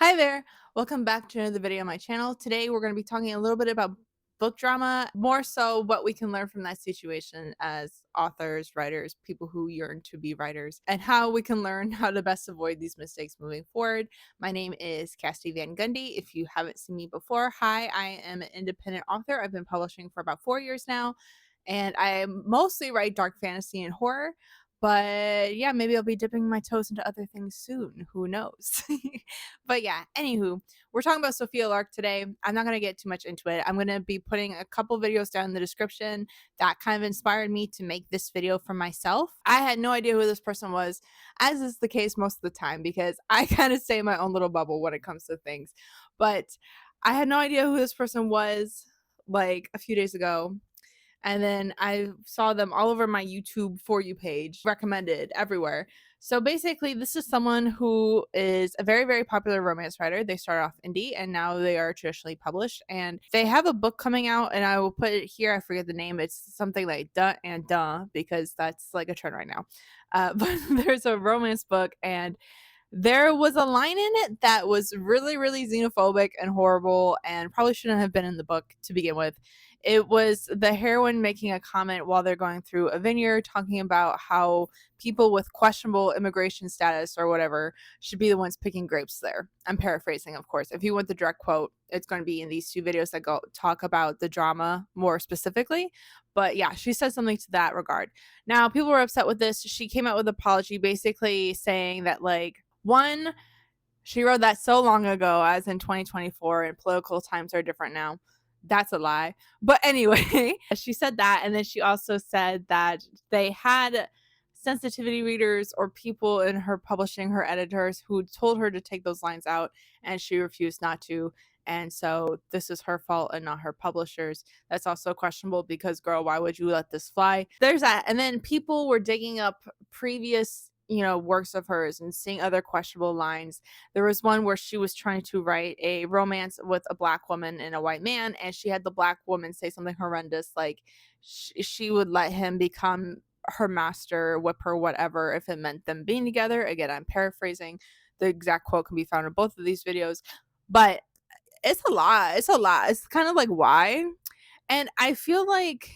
Hi there. Welcome back to another video on my channel. Today we're going to be talking a little bit about book drama, more so what we can learn from that situation as authors, writers, people who yearn to be writers, and how we can learn how to best avoid these mistakes moving forward. My name is Cassie Van Gundy. If you haven't seen me before, hi, I am an independent author. I've been publishing for about 4 years now, and I mostly write dark fantasy and horror. But yeah, maybe I'll be dipping my toes into other things soon. Who knows? But yeah, anywho, we're talking about Sophie Lark today. I'm not going to get too much into it. I'm going to be putting a couple videos down in the description that kind of inspired me to make this video for myself. I had no idea who this person was, as is the case most of the time, because I kind of stay in my own little bubble when it comes to things. But I had no idea who this person was like a few days ago, and then I saw them all over my YouTube For You page, recommended everywhere. So basically, this is someone who is a very, very popular romance writer. They started off indie and now they are traditionally published. And they have a book coming out, and I will put it here. I forget the name. It's something like Duh and Duh, because that's like a trend right now. But there's a romance book, and there was a line in it that was really, really xenophobic and horrible and probably shouldn't have been in the book to begin with. It was the heroine making a comment while they're going through a vineyard, talking about how people with questionable immigration status or whatever should be the ones picking grapes there. I'm paraphrasing, of course. If you want the direct quote, it's going to be in these two videos that go talk about the drama more specifically. But yeah, she said something to that regard. Now, people were upset with this. She came out with an apology, basically saying that, like, one, she wrote that so long ago, as in 2024, and political times are different now. That's a lie. But anyway, she said that. And then she also said that they had sensitivity readers or people in her publishing, her editors, who told her to take those lines out, and she refused not to. And so this is her fault and not her publishers. That's also questionable because, girl, why would you let this fly? There's that. And then people were digging up previous works of hers and seeing other questionable lines. There was one where she was trying to write a romance with a black woman and a white man, and she had the black woman say something horrendous, like she would let him become her master, whip her, whatever, if it meant them being together. Again, I'm paraphrasing. The exact quote can be found in both of these videos. But it's a lot. It's a lot. It's kind of like, why? And I feel like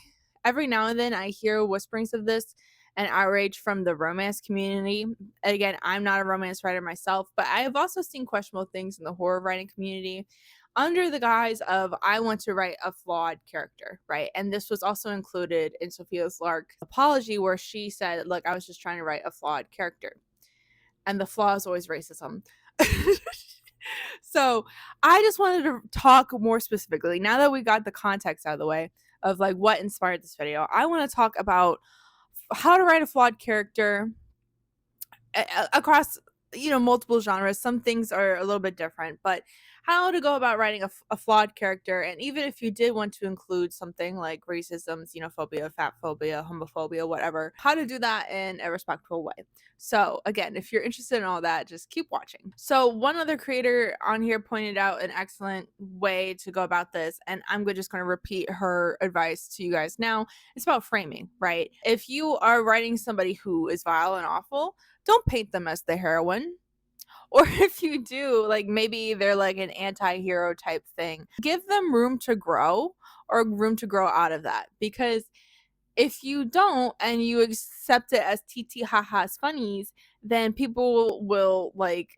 every now and then I hear whisperings of this and outrage from the romance community. Again, I'm not a romance writer myself, but I have also seen questionable things in the horror writing community under the guise of, I want to write a flawed character, right? And this was also included in Sophie Lark's apology, where she said, look, I was just trying to write a flawed character. And the flaw is always racism. So I just wanted to talk more specifically, now that we got the context out of the way of like what inspired this video. I want to talk about how to write a flawed character across multiple genres. Some things are a little bit different, but how to go about writing a flawed character. And even if you did want to include something like racism, xenophobia, fat phobia, homophobia, whatever, how to do that in a respectful way. So again, if you're interested in all that, just keep watching. So one other creator on here pointed out an excellent way to go about this, and I'm just going to repeat her advice to you guys now. It's about framing, right? If you are writing somebody who is vile and awful, don't paint them as the heroine. Or if you do, like, maybe they're like an anti-hero type thing, give them room to grow, or room to grow out of that. Because if you don't and you accept it as TT haha's funnies, then people will like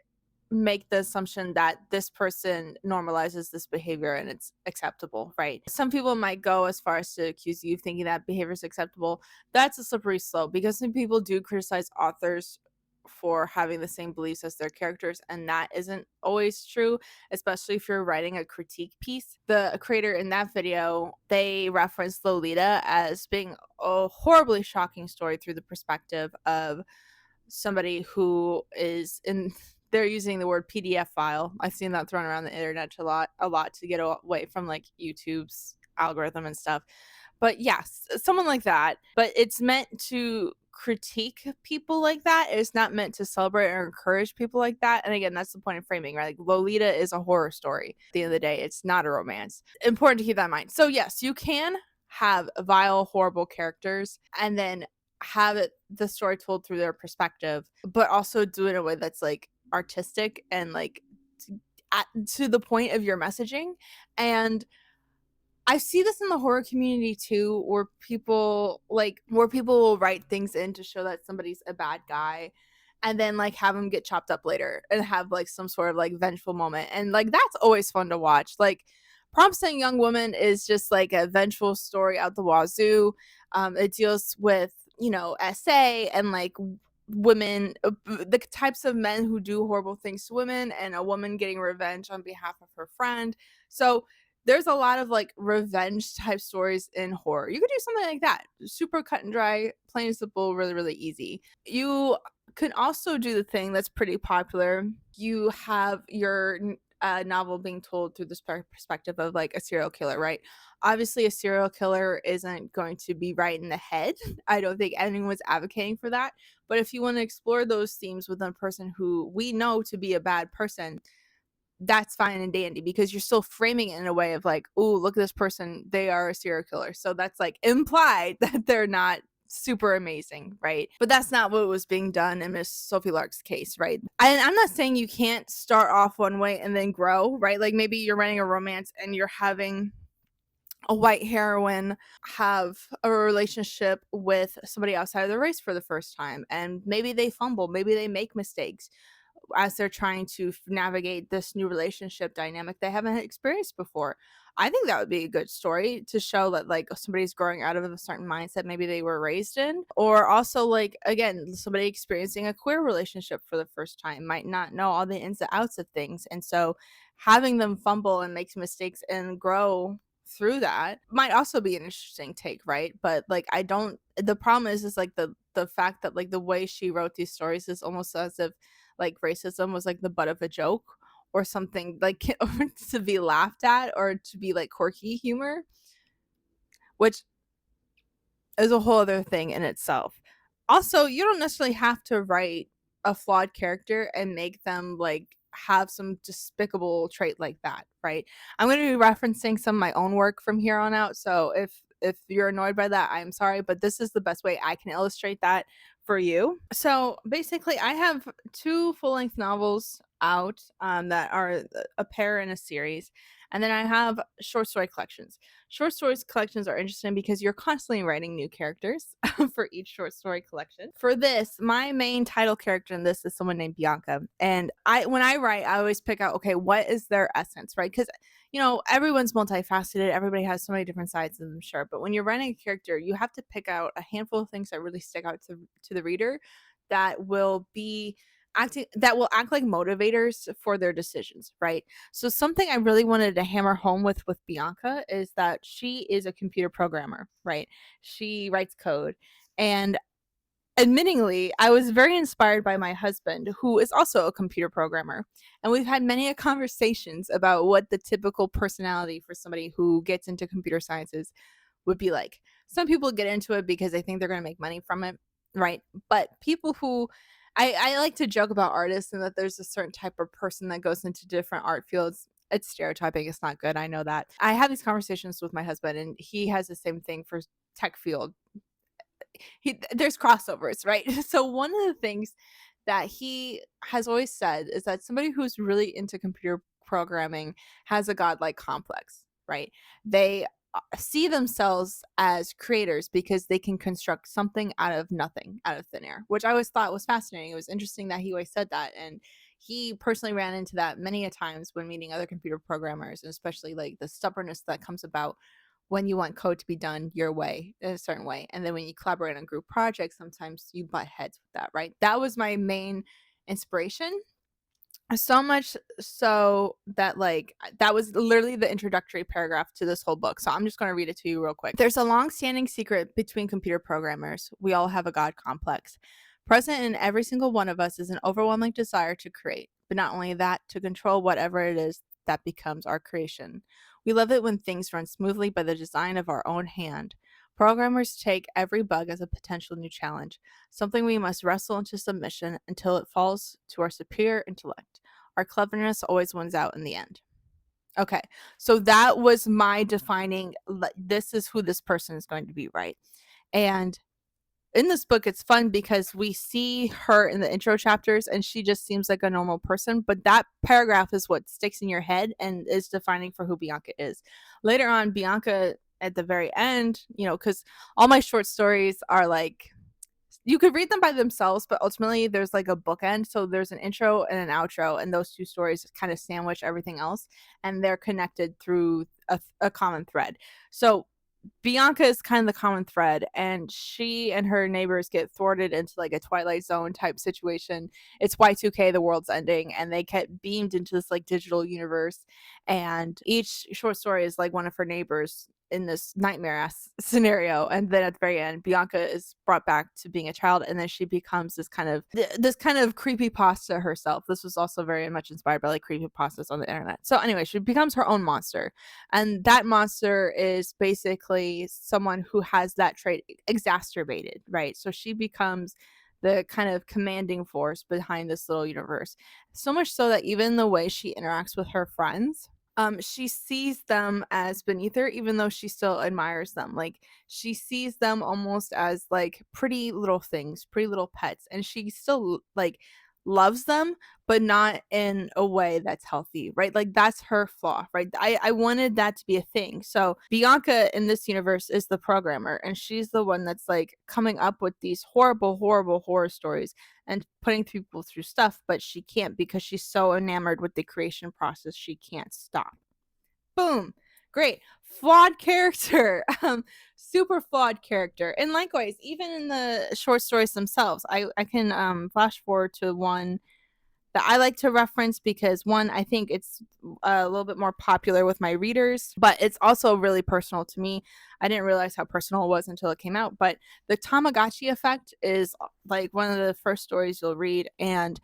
make the assumption that this person normalizes this behavior and it's acceptable, right? Some people might go as far as to accuse you of thinking that behavior is acceptable. That's a slippery slope, because some people do criticize authors for having the same beliefs as their characters, and that isn't always true, especially if you're writing a critique piece. The creator in that video, they referenced Lolita as being a horribly shocking story through the perspective of somebody who is in, they're using the word PDF file. I've seen that thrown around the internet a lot to get away from like YouTube's algorithm and stuff. But yes, someone like that. But it's meant to critique people like that. It's not meant to celebrate or encourage people like that. And again, that's the point of framing, right? Like, Lolita is a horror story. At the end of the day, it's not a romance. Important to keep that in mind. So yes, you can have vile, horrible characters and then have the story told through their perspective, but also do it in a way that's like artistic and like to the point of your messaging. And I see this in the horror community too, where people will write things in to show that somebody's a bad guy, and then like have them get chopped up later and have like some sort of like vengeful moment. And like that's always fun to watch. Like Promising Young Woman is just like a vengeful story out the wazoo. It deals with, you know, SA and like women, the types of men who do horrible things to women, and a woman getting revenge on behalf of her friend. So there's a lot of like revenge type stories in horror. You could do something like that. Super cut and dry, plain and simple, really, really easy. You can also do the thing that's pretty popular. You have your novel being told through the perspective of like a serial killer, right? Obviously, a serial killer isn't going to be right in the head. I don't think anyone's advocating for that. But if you want to explore those themes with a person who we know to be a bad person, that's fine and dandy, because you're still framing it in a way of like, oh, look at this person, they are a serial killer. So that's like implied that they're not super amazing, right? But that's not what was being done in Miss Sophie Lark's case, right? And I'm not saying you can't start off one way and then grow, right? Like maybe you're writing a romance and you're having a white heroine have a relationship with somebody outside of the race for the first time, and maybe they fumble, maybe they make mistakes as they're trying to navigate this new relationship dynamic they haven't experienced before. I think that would be a good story to show that like somebody's growing out of a certain mindset maybe they were raised in, or also like again somebody experiencing a queer relationship for the first time might not know all the ins and outs of things, and so having them fumble and make mistakes and grow through that might also be an interesting take, right? But like I don't, the problem is like the fact that like the way she wrote these stories is almost as if like racism was like the butt of a joke or something, like to be laughed at or to be like quirky humor, which is a whole other thing in itself. Also, you don't necessarily have to write a flawed character and make them like have some despicable trait like that, right? I'm going to be referencing some of my own work from here on out, so if you're annoyed by that, I'm sorry, but this is the best way I can illustrate that for you. So basically, I have two full-length novels out that are a pair in a series, and then I have short story collections. Short stories collections are interesting because you're constantly writing new characters for each short story collection. For this, my main title character in this is someone named Bianca. And when I write, I always pick out, okay, what is their essence, right? Because, you know, everyone's multifaceted. Everybody has so many different sides of them, sure. But when you're writing a character, you have to pick out a handful of things that really stick out to the reader that will be that will act like motivators for their decisions, right? So something I really wanted to hammer home with Bianca is that she is a computer programmer, right? She writes code. And admittingly, I was very inspired by my husband, who is also a computer programmer. And we've had many conversations about what the typical personality for somebody who gets into computer sciences would be like. Some people get into it because they think they're going to make money from it, right? But people who I like to joke about artists and that there's a certain type of person that goes into different art fields. It's stereotyping. It's not good. I know that. I have these conversations with my husband, and he has the same thing for tech field. There's crossovers, right? So one of the things that he has always said is that somebody who's really into computer programming has a godlike complex, right? They see themselves as creators because they can construct something out of nothing, out of thin air, which I always thought was fascinating. It was interesting that he always said that. And he personally ran into that many a times when meeting other computer programmers, and especially like the stubbornness that comes about when you want code to be done your way, in a certain way. And then when you collaborate on group projects, sometimes you butt heads with that, right? That was my main inspiration. So much so that like that was literally the introductory paragraph to this whole book. So I'm just going to read it to you real quick. There's a long-standing secret between computer programmers. We all have a god complex. Present in every single one of us is an overwhelming desire to create, but not only that, to control whatever it is that becomes our creation. We love it when things run smoothly by the design of our own hand. Programmers take every bug as a potential new challenge, something we must wrestle into submission until it falls to our superior intellect. Our cleverness always wins out in the end. Okay, so that was my defining, this is who this person is going to be, right? And in this book, it's fun because we see her in the intro chapters and she just seems like a normal person, but that paragraph is what sticks in your head and is defining for who Bianca is. Later on, Bianca at the very end, you know, because all my short stories are like, you could read them by themselves, but ultimately there's like a bookend. So there's an intro and an outro, and those two stories kind of sandwich everything else, and they're connected through a common thread. So Bianca is kind of the common thread, and she and her neighbors get thwarted into like a Twilight Zone type situation. It's Y2K, the world's ending, and they get beamed into this like digital universe. And each short story is like one of her neighbors in this nightmare ass scenario. And then at the very end, Bianca is brought back to being a child, and then she becomes this kind of creepy pasta herself. This was also very much inspired by like creepy pastas on the internet. So anyway, she becomes her own monster. And that monster is basically someone who has that trait exacerbated, right? So she becomes the kind of commanding force behind this little universe. So much so that even the way she interacts with her friends, she sees them as beneath her, even though she still admires them. Like, she sees them almost as like pretty little things, pretty little pets, and she still like loves them, but not in a way that's healthy, right? Like, that's her flaw, right? I wanted that to be a thing. So Bianca in this universe is the programmer, and she's the one that's like coming up with these horrible, horrible horror stories and putting people through stuff, but she can't because she's so enamored with the creation process, she can't stop. Boom. Great. Flawed character. Super flawed character. And likewise, even in the short stories themselves, I can flash forward to one that I like to reference because, one, I think it's a little bit more popular with my readers, but it's also really personal to me. I didn't realize how personal it was until it came out, but the Tamagotchi effect is like one of the first stories you'll read. And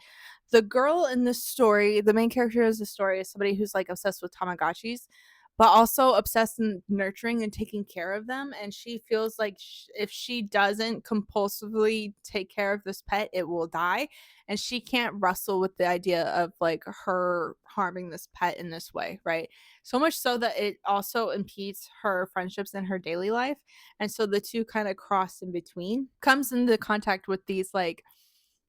the girl in this story, the main character of the story, is somebody who's like obsessed with Tamagotchis, but also obsessed in nurturing and taking care of them. And she feels like if she doesn't compulsively take care of this pet, it will die. And she can't wrestle with the idea of like her harming this pet in this way, right? So much so that it also impedes her friendships in her daily life. And so the two kind of cross in between. Comes into contact with these like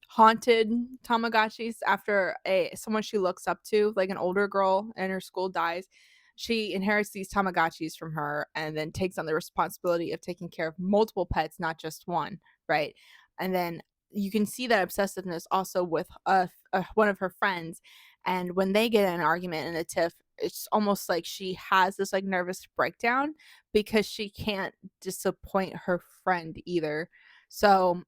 haunted Tamagotchis after someone she looks up to, like an older girl in her school, dies. She inherits these Tamagotchis from her and then takes on the responsibility of taking care of multiple pets, not just one, right? And then you can see that obsessiveness also with one of her friends. And when they get in an argument and a tiff, it's almost like she has this like nervous breakdown because she can't disappoint her friend either. So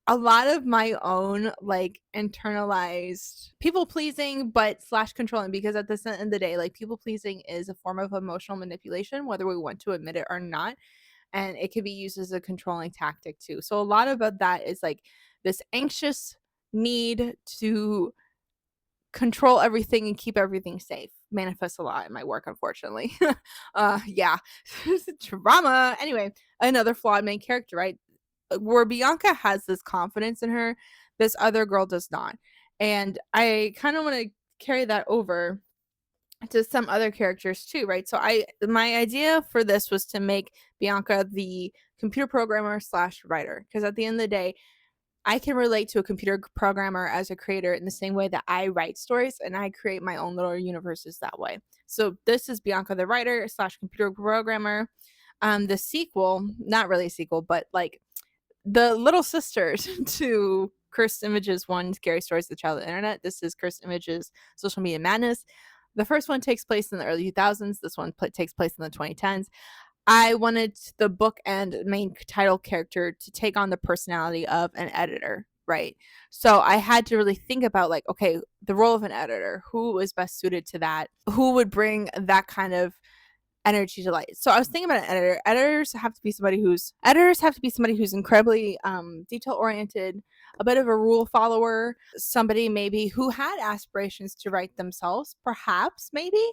a lot of my own like internalized people pleasing but slash controlling, because at the end of the day, like, people pleasing is a form of emotional manipulation, whether we want to admit it or not, and it can be used as a controlling tactic too. So a lot about that is like this anxious need to control everything and keep everything safe manifests a lot in my work, unfortunately. Yeah. Drama. Anyway, another flawed main character, right? Where Bianca has this confidence in her, this other girl does not. And I kind of want to carry that over to some other characters too, right? So my idea for this was to make Bianca the computer programmer slash writer, because at the end of the day, I can relate to a computer programmer as a creator in the same way that I write stories and I create my own little universes that way. So this is Bianca the writer slash computer programmer. The sequel, not really a sequel, but like the little sisters to Cursed Images 1, Scary Stories of the Child of the Internet. This is Cursed Images Social Media Madness. The first one takes place in the early 2000s. This one takes place in the 2010s. I wanted the book and main title character to take on the personality of an editor, right? So I had to really think about like, okay, the role of an editor, who is best suited to that? Who would bring that kind of energy to light? So I was thinking about an editor. Editors have to be somebody who's incredibly detail oriented, a bit of a rule follower, somebody maybe who had aspirations to write themselves, perhaps, maybe,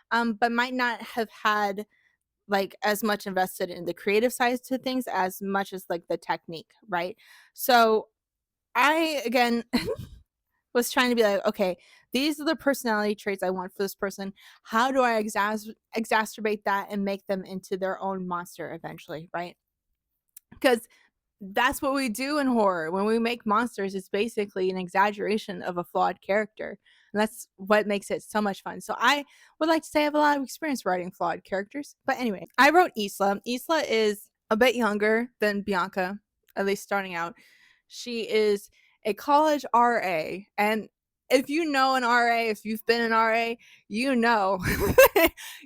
but might not have had like as much invested in the creative side to things as much as like the technique, right? So I again was trying to be like, okay, these are the personality traits I want for this person. How do I exacerbate that and make them into their own monster eventually, right? Because that's what we do in horror. When we make monsters, it's basically an exaggeration of a flawed character. And that's what makes it so much fun. So I would like to say I have a lot of experience writing flawed characters. But anyway, I wrote Isla. Isla is a bit younger than Bianca, at least starting out. She is a college RA. And if you know an RA, if you've been an RA, you know,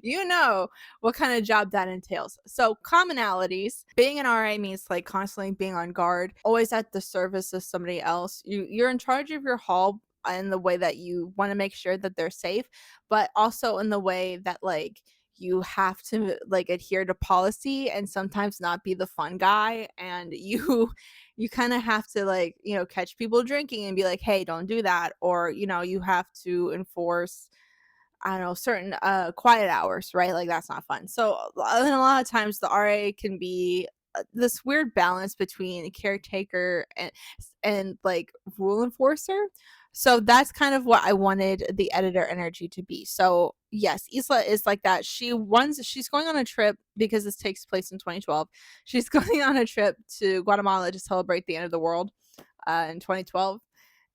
you know what kind of job that entails. So, commonalities, being an RA means like constantly being on guard, always at the service of somebody else. You're in charge of your hall in the way that you want to make sure that they're safe, but also in the way that like you have to like adhere to policy and sometimes not be the fun guy, and you kind of have to like, you know, catch people drinking and be like, hey, don't do that, or you know, you have to enforce, I don't know, certain quiet hours, right? Like that's not fun. So and a lot of times the RA can be this weird balance between caretaker and like rule enforcer. So that's kind of what I wanted the editor energy to be. So yes, Isla is like that. She's going on a trip because this takes place in 2012. She's going on a trip to Guatemala to celebrate the end of the world in 2012,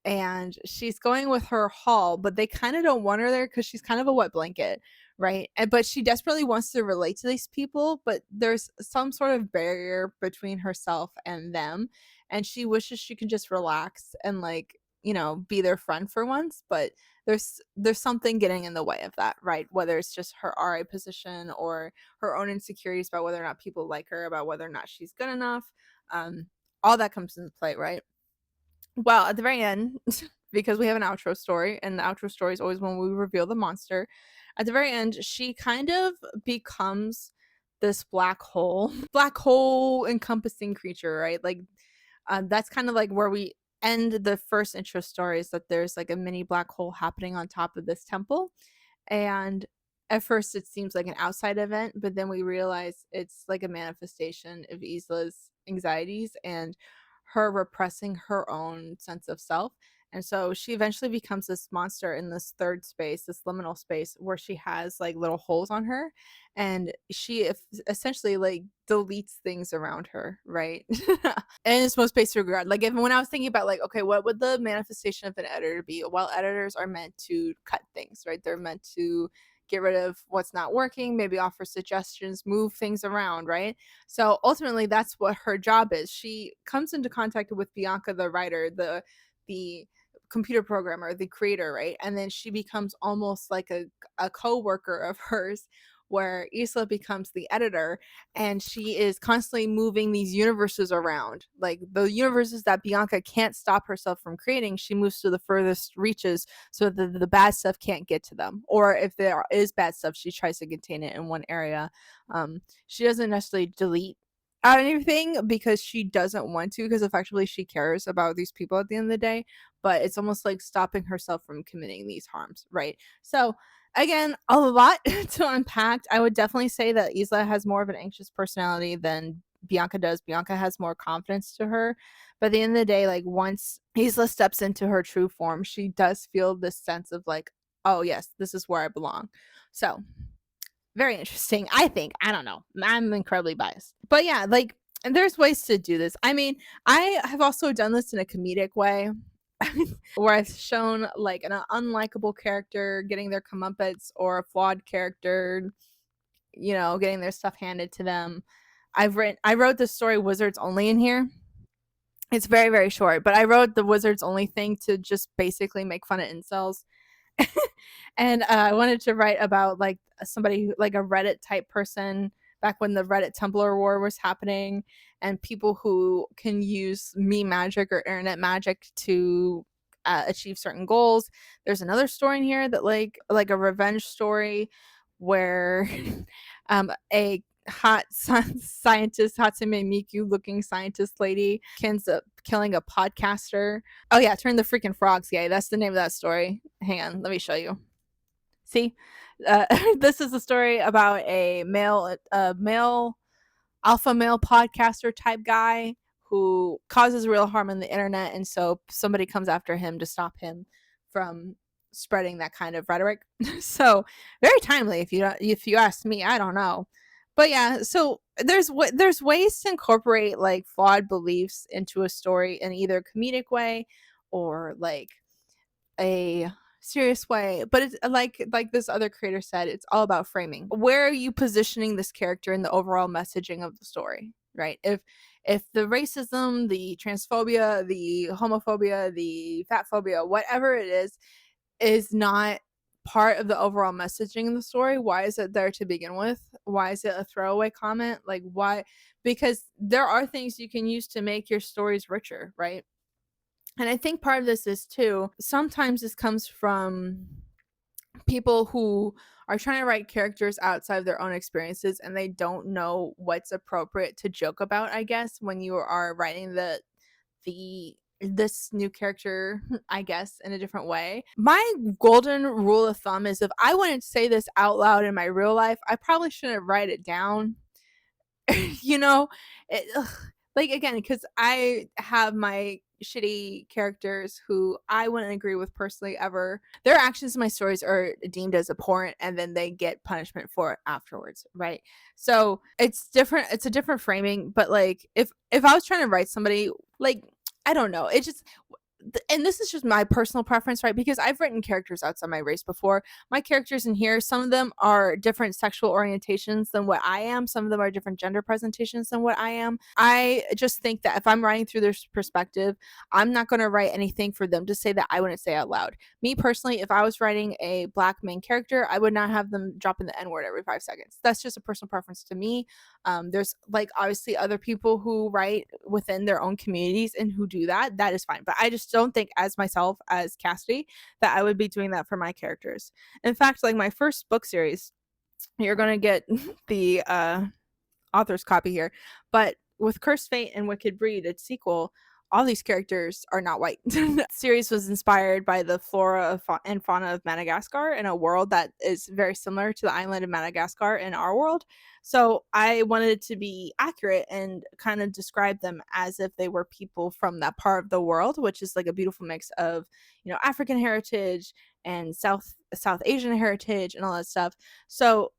and she's going with her hall, but they kind of don't want her there because she's kind of a wet blanket, right? But she desperately wants to relate to these people, but there's some sort of barrier between herself and them, and she wishes she could just relax and like, you know, be their friend for once, but there's something getting in the way of that, right? Whether it's just her RA position or her own insecurities about whether or not people like her, about whether or not she's good enough. um all that comes into play, right? Well, at the very end, because we have an outro story, and the outro story is always when we reveal the monster. At the very end, she kind of becomes this black hole encompassing creature, right? Like, that's kind of like where we end the first intro story, is that there's like a mini black hole happening on top of this temple. And at first, it seems like an outside event, but then we realize it's like a manifestation of Isla's anxieties and her repressing her own sense of self. And so she eventually becomes this monster in this third space, this liminal space where she has like little holes on her, and she essentially like deletes things around her, right? In its most basic regard. Like, if when I was thinking about like, okay, what would the manifestation of an editor be? Well, editors are meant to cut things, right? They're meant to get rid of what's not working, maybe offer suggestions, move things around, right? So ultimately that's what her job is. She comes into contact with Bianca, the writer, the computer programmer, the creator, right? And then she becomes almost like a co-worker of hers, where Isla becomes the editor, and she is constantly moving these universes around. Like the universes that Bianca can't stop herself from creating, she moves to the furthest reaches so that the bad stuff can't get to them. Or if there is bad stuff, she tries to contain it in one area. She doesn't necessarily delete anything because she doesn't want to, because effectively she cares about these people at the end of the day, but it's almost like stopping herself from committing these harms, right? So again, a lot to unpack. I would definitely say that Isla has more of an anxious personality than Bianca does. Bianca has more confidence to her. But at the end of the day, like once Isla steps into her true form, she does feel this sense of like, oh yes, this is where I belong. So very interesting, I think. I don't know. I'm incredibly biased. But yeah, like, and there's ways to do this. I mean, I have also done this in a comedic way. Where I've shown like an unlikable character getting their comeuppance, or a flawed character, you know, getting their stuff handed to them. I wrote the story Wizards Only in here. It's very, very short, but I wrote the Wizards Only thing to just basically make fun of incels. And I wanted to write about like somebody who, like a Reddit type person back when the Reddit Tumblr war was happening, and people who can use meme magic or internet magic to achieve certain goals. There's another story in here that like a revenge story where a scientist, Hatsune Miku looking scientist lady, ends up killing a podcaster. Oh yeah, turn the freaking frogs gay. That's the name of that story. Hang on, let me show you. See, this is a story about a male alpha male podcaster type guy who causes real harm on the internet, and so somebody comes after him to stop him from spreading that kind of rhetoric. So very timely, if you ask me. I don't know, But yeah, so there's ways to incorporate like flawed beliefs into a story in either a comedic way or like a serious way, but it's like this other creator said, it's all about framing. Where are you positioning this character in the overall messaging of the story, right? If the racism, the transphobia, the homophobia, the fat phobia, whatever it is not part of the overall messaging of the story, why is it there to begin with? Why is it a throwaway comment? Like, why? Because there are things you can use to make your stories richer, right? And I think part of this is too, sometimes this comes from people who are trying to write characters outside of their own experiences and they don't know what's appropriate to joke about, I guess, when you are writing the this new character, I guess, in a different way. My golden rule of thumb is if I wanted to say this out loud in my real life, I probably shouldn't write it down. You know, it, like again, because I have my shitty characters who I wouldn't agree with personally ever. Their actions in my stories are deemed as abhorrent and then they get punishment for it afterwards, right? So it's different, it's a different framing, but like if I was trying to write somebody, like I don't know, it just, and this is just my personal preference, right? Because I've written characters outside my race before. My characters in here, some of them are different sexual orientations than what I am. Some of them are different gender presentations than what I am. I just think that if I'm writing through their perspective, I'm not going to write anything for them to say that I wouldn't say out loud. Me personally, if I was writing a black main character, I would not have them dropping the N word every 5 seconds. That's just a personal preference to me. There's like obviously other people who write within their own communities and who do that. That is fine. But I just don't think as myself, as Cassidy, that I would be doing that for my characters. In fact, like my first book series, you're going to get the author's copy here, but with Cursed Fate and Wicked Breed, its sequel, all these characters are not white. The series was inspired by the flora and fauna of Madagascar in a world that is very similar to the island of Madagascar in our world. So I wanted it to be accurate and kind of describe them as if they were people from that part of the world, which is like a beautiful mix of, you know, African heritage and South Asian heritage and all that stuff. So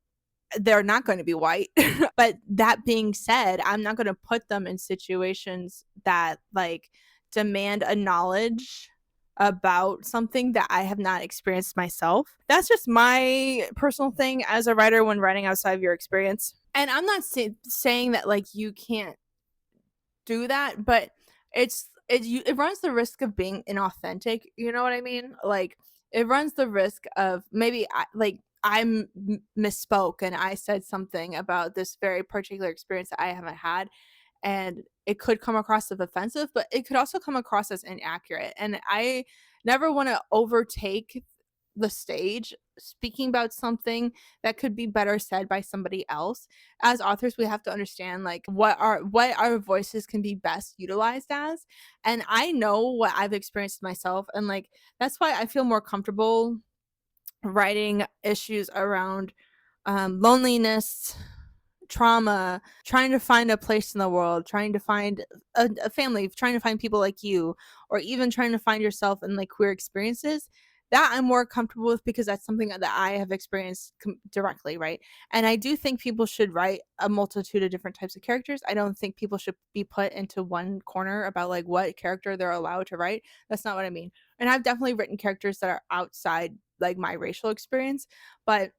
they're not going to be white. But that being said, I'm not going to put them in situations that like demand a knowledge about something that I have not experienced myself. That's just my personal thing as a writer when writing outside of your experience. And I'm not saying that like you can't do that, but it runs the risk of being inauthentic. You know what I mean? Like it runs the risk of maybe I misspoke and I said something about this very particular experience that I haven't had, and it could come across as offensive, but it could also come across as inaccurate. And I never want to overtake the stage speaking about something that could be better said by somebody else. As authors, we have to understand like what our voices can be best utilized as. And I know what I've experienced myself, and like that's why I feel more comfortable writing issues around loneliness, trauma, trying to find a place in the world, trying to find a family, trying to find people like you, or even trying to find yourself in like queer experiences. That I'm more comfortable with because that's something that I have experienced directly, right? And I do think people should write a multitude of different types of characters. I don't think people should be put into one corner about like what character they're allowed to write. That's not what I mean. And I've definitely written characters that are outside like my racial experience, but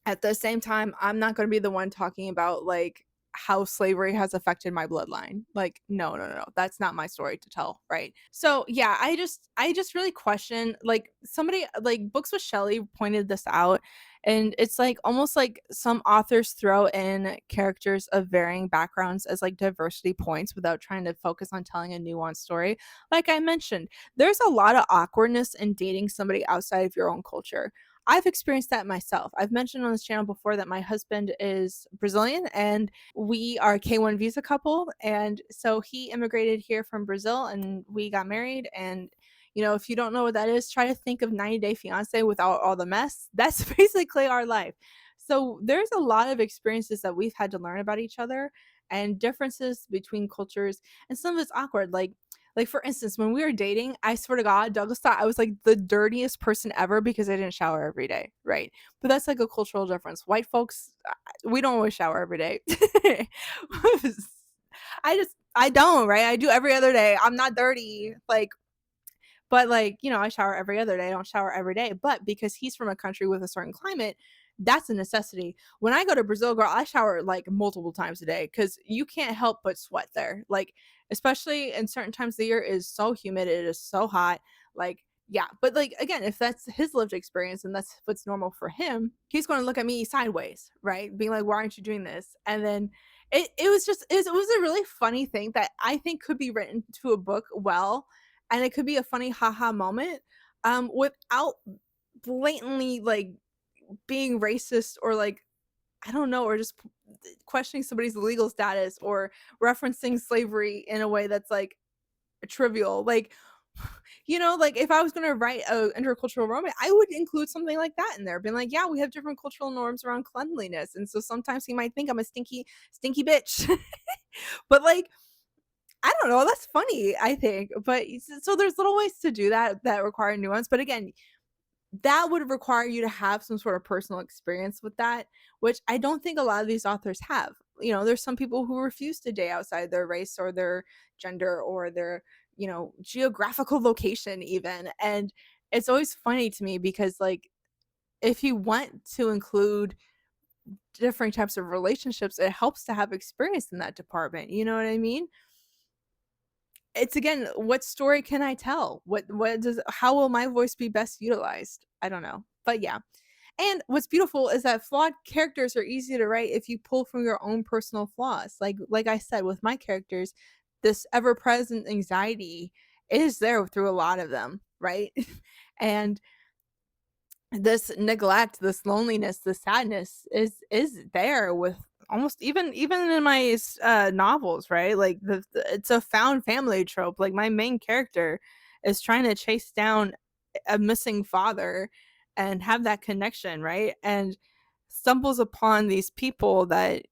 at the same time, I'm not going to be the one talking about like how slavery has affected my bloodline. Like no, that's not my story to tell, right? So yeah, I just really question like somebody like Books with Shelley pointed this out, and it's like almost like some authors throw in characters of varying backgrounds as like diversity points without trying to focus on telling a nuanced story. Like I mentioned, there's a lot of awkwardness in dating somebody outside of your own culture. I've experienced that myself. I've mentioned on this channel before that my husband is Brazilian and we are a K1 visa couple. And so he immigrated here from Brazil and we got married. And, you know, if you don't know what that is, try to think of 90 Day Fiance without all the mess. That's basically our life. So there's a lot of experiences that we've had to learn about each other and differences between cultures. And some of it's awkward. Like, Like, for instance, when we were dating, I swear to God, Douglas thought I was like the dirtiest person ever because I didn't shower every day, right? But that's like a cultural difference. White folks, we don't always shower every day. I don't, right? I do every other day. I'm not dirty. Like, but like, you know, I shower every other day. I don't shower every day. But because he's from a country with a certain climate, that's a necessity. When I go to Brazil, girl, I shower like multiple times a day because you can't help but sweat there. Like, especially in certain times of the year, it is so humid, it is so hot. Like, yeah. But like again, if that's his lived experience and that's what's normal for him, he's going to look at me sideways, right? Being like, why aren't you doing this? And then it was just it was a really funny thing that I think could be written to a book well, and it could be a funny haha moment without blatantly like being racist or like I don't know, or just questioning somebody's legal status or referencing slavery in a way that's like trivial. Like, you know, like if I was going to write a intercultural romance, I would include something like that in there, being like, yeah, we have different cultural norms around cleanliness, and so sometimes he might think I'm a stinky bitch. But like, I don't know, that's funny, I think. But so there's little ways to do that that require nuance. But again, that would require you to have some sort of personal experience with that, which I don't think a lot of these authors have. You know, there's some people who refuse to date outside their race or their gender or their, you know, geographical location even. And it's always funny to me because like if you want to include different types of relationships, it helps to have experience in that department. You know what I mean? It's again, what story can I tell? What does how will my voice be best utilized? I don't know. But yeah. And what's beautiful is that flawed characters are easy to write if you pull from your own personal flaws. Like I said with my characters, this ever-present anxiety is there through a lot of them, right? And this neglect, this loneliness, this sadness is there with almost even in my novels, right? Like it's a found family trope. Like my main character is trying to chase down a missing father and have that connection, right? And stumbles upon these people that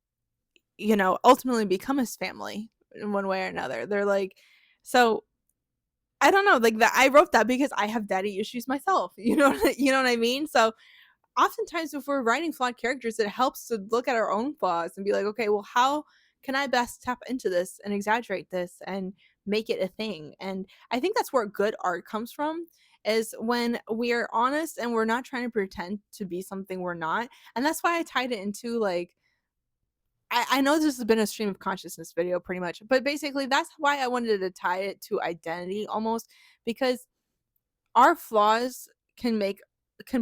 you know ultimately become his family in one way or another. They're like, so I don't know, like that I wrote that because I have daddy issues myself. You know what I mean? So oftentimes if we're writing flawed characters, it helps to look at our own flaws and be like, okay, well, how can I best tap into this and exaggerate this and make it a thing? And I think that's where good art comes from, is when we are honest and we're not trying to pretend to be something we're not. And that's why I tied it into like I know this has been a stream of consciousness video pretty much, but basically that's why I wanted to tie it to identity almost, because our flaws can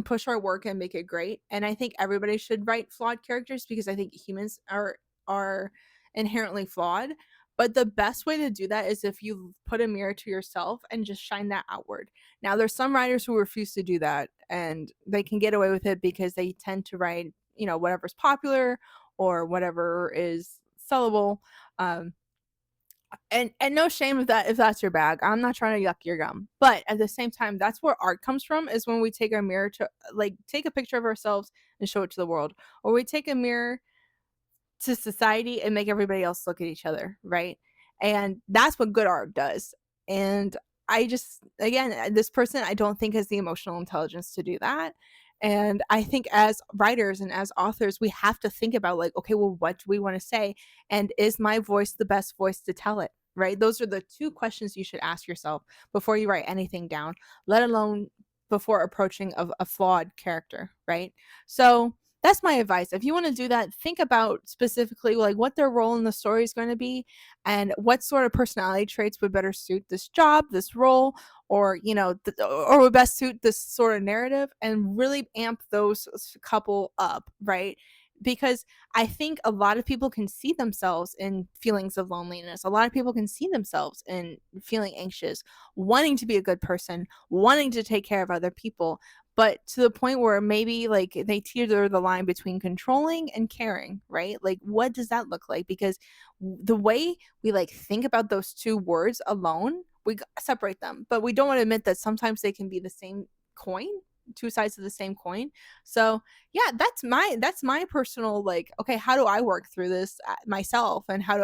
push our work and make it great. And I think everybody should write flawed characters because I think humans are inherently flawed. But the best way to do that is if you put a mirror to yourself and just shine that outward. Now there's some writers who refuse to do that and they can get away with it because they tend to write, you know, whatever's popular or whatever is sellable. Um, and no shame if that's your bag. I'm not trying to yuck your gum, but at the same time, that's where art comes from, is when we take our mirror to like take a picture of ourselves and show it to the world, or we take a mirror to society and make everybody else look at each other, right? And that's what good art does. And I just, again, this person I don't think has the emotional intelligence to do that. And I think as writers and as authors, we have to think about like, okay, well, what do we want to say? And is my voice the best voice to tell it? Right? Those are the two questions you should ask yourself before you write anything down, let alone before approaching a flawed character, right? So that's my advice. If you want to do that, think about specifically like what their role in the story is going to be and what sort of personality traits would better suit this job, this role, or you know, or would best suit this sort of narrative, and really amp those couple up, right? Because I think a lot of people can see themselves in feelings of loneliness. A lot of people can see themselves in feeling anxious, wanting to be a good person, wanting to take care of other people, but to the point where maybe like they teeter the line between controlling and caring, right? Like what does that look like? Because the way we like think about those two words alone, we separate them, but we don't want to admit that sometimes they can be the same coin, two sides of the same coin. So yeah, that's my personal, like, okay, how do I work through this myself, and how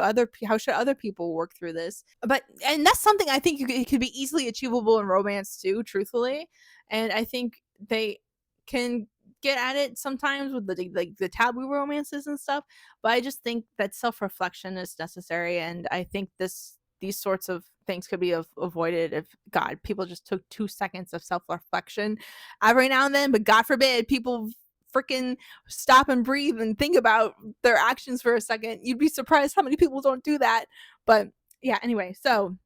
should other people work through this? But and that's something I think it could be easily achievable in romance too, truthfully. And I think they can get at it sometimes with the taboo romances and stuff, but I just think that self-reflection is necessary, and I think these sorts of things could be avoided if, god, people just took 2 seconds of self-reflection every now and then. But god forbid people freaking stop and breathe and think about their actions for a second. You'd be surprised how many people don't do that. But yeah, anyway, so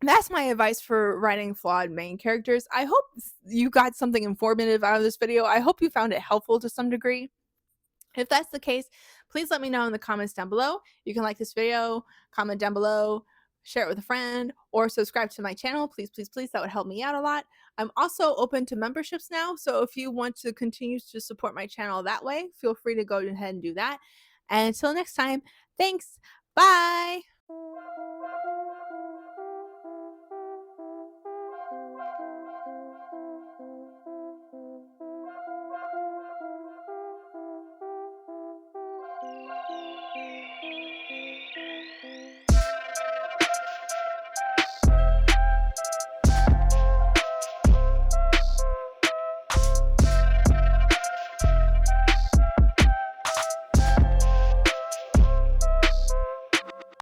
that's my advice for writing flawed main characters. I hope you got something informative out of this video. I hope you found it helpful to some degree. If that's the case, please let me know in the comments down below. You can like this video, comment down below, share it with a friend, or subscribe to my channel. Please, please, please. That would help me out a lot. I'm also open to memberships now, so if you want to continue to support my channel that way, feel free to go ahead and do that. And until next time, thanks. Bye.